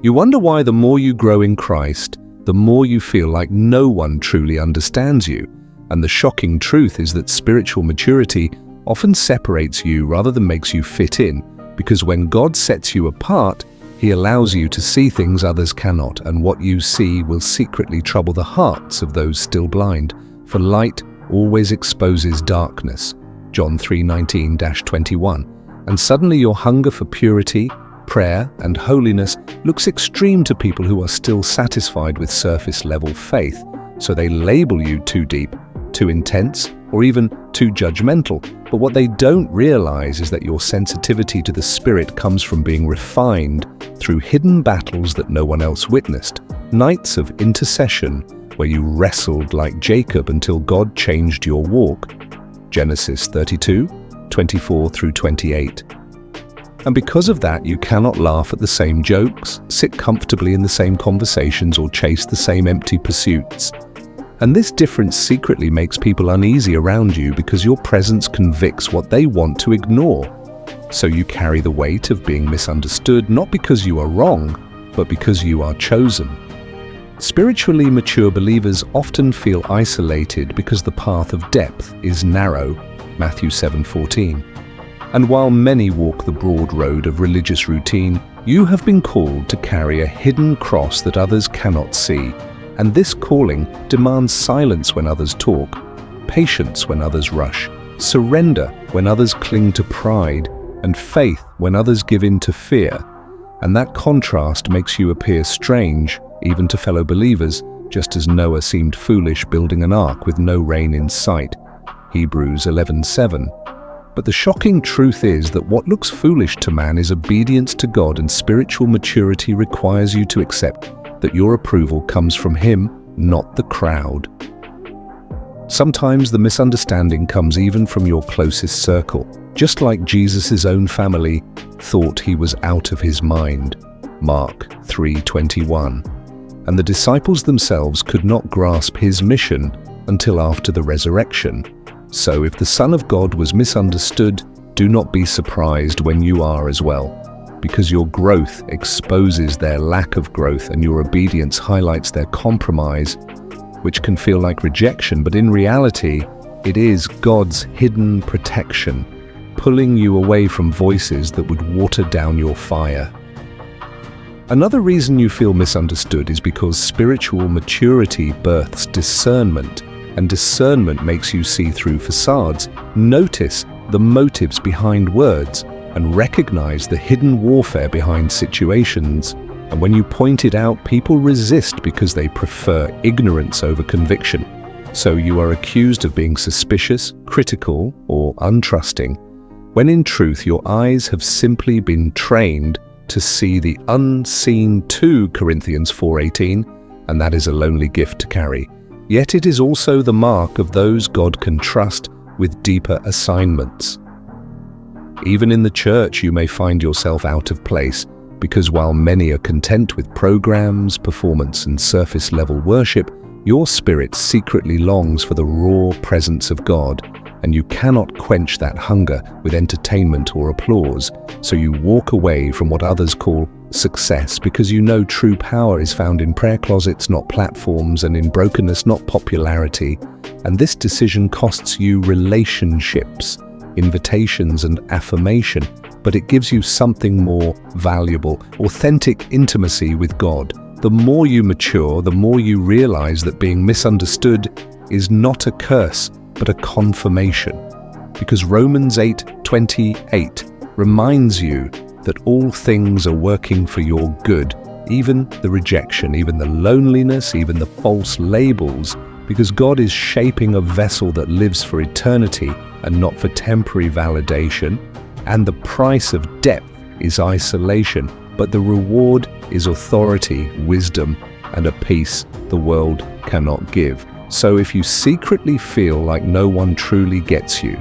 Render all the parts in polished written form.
You wonder why the more you grow in Christ, the more you feel like no one truly understands you. And the shocking truth is that spiritual maturity often separates you rather than makes you fit in, because when God sets you apart, He allows you to see things others cannot, and what you see will secretly trouble the hearts of those still blind. For light always exposes darkness. John 3:19-21. And suddenly your hunger for purity, prayer, and holiness looks extreme to people who are still satisfied with surface-level faith. So they label you too deep, too intense, or even too judgmental. But what they don't realize is that your sensitivity to the Spirit comes from being refined through hidden battles that no one else witnessed. Nights of intercession where you wrestled like Jacob until God changed your walk. Genesis 32:24-28. And because of that, you cannot laugh at the same jokes, sit comfortably in the same conversations, or chase the same empty pursuits. And this difference secretly makes people uneasy around you because your presence convicts what they want to ignore. So you carry the weight of being misunderstood, not because you are wrong, but because you are chosen. Spiritually mature believers often feel isolated because the path of depth is narrow, Matthew 7:14. And while many walk the broad road of religious routine, you have been called to carry a hidden cross that others cannot see. And this calling demands silence when others talk, patience when others rush, surrender when others cling to pride, and faith when others give in to fear. And that contrast makes you appear strange, even to fellow believers, just as Noah seemed foolish building an ark with no rain in sight. Hebrews 11:7. But the shocking truth is that what looks foolish to man is obedience to God, and spiritual maturity requires you to accept that your approval comes from Him, not the crowd. Sometimes the misunderstanding comes even from your closest circle, just like Jesus' own family thought He was out of His mind. Mark 3:21. And the disciples themselves could not grasp His mission until after the resurrection. So if the Son of God was misunderstood, do not be surprised when you are as well, because your growth exposes their lack of growth and your obedience highlights their compromise, which can feel like rejection, but in reality, it is God's hidden protection, pulling you away from voices that would water down your fire. Another reason you feel misunderstood is because spiritual maturity births discernment, and discernment makes you see through facades, notice the motives behind words, and recognize the hidden warfare behind situations. And when you point it out, people resist because they prefer ignorance over conviction. So you are accused of being suspicious, critical, or untrusting, when in truth your eyes have simply been trained to see the unseen, 2 Corinthians 4:18, and that is a lonely gift to carry. Yet it is also the mark of those God can trust with deeper assignments. Even in the church, you may find yourself out of place, because while many are content with programs, performance, and surface-level worship, your spirit secretly longs for the raw presence of God, and you cannot quench that hunger with entertainment or applause, so you walk away from what others call success, because you know true power is found in prayer closets, not platforms, and in brokenness, not popularity. And this decision costs you relationships, invitations, and affirmation, but it gives you something more valuable: authentic intimacy with God. The more you mature, the more you realize that being misunderstood is not a curse, but a confirmation. Because Romans 8:28 reminds you that all things are working for your good, even the rejection, even the loneliness, even the false labels, because God is shaping a vessel that lives for eternity and not for temporary validation. And the price of depth is isolation, but the reward is authority, wisdom, and a peace the world cannot give. So if you secretly feel like no one truly gets you,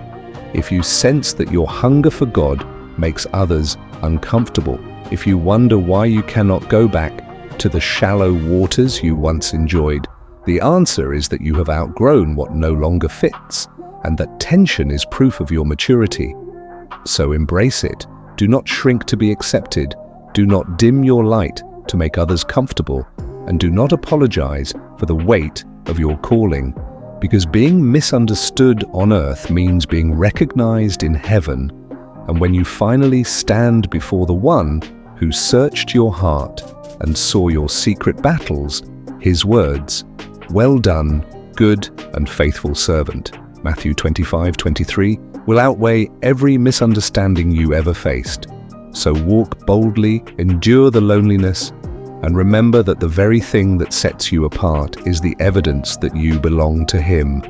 if you sense that your hunger for God makes others uncomfortable, if you wonder why you cannot go back to the shallow waters you once enjoyed, the answer is that you have outgrown what no longer fits, and that tension is proof of your maturity. So embrace it. Do not shrink to be accepted. Do not dim your light, to make others comfortable, and do not apologize for the weight of your calling, because being misunderstood on earth means being recognized in heaven. And when you finally stand before the one who searched your heart and saw your secret battles, his words, "Well done, good and faithful servant," Matthew 25:23, will outweigh every misunderstanding you ever faced. So walk boldly, endure the loneliness, and remember that the very thing that sets you apart is the evidence that you belong to him.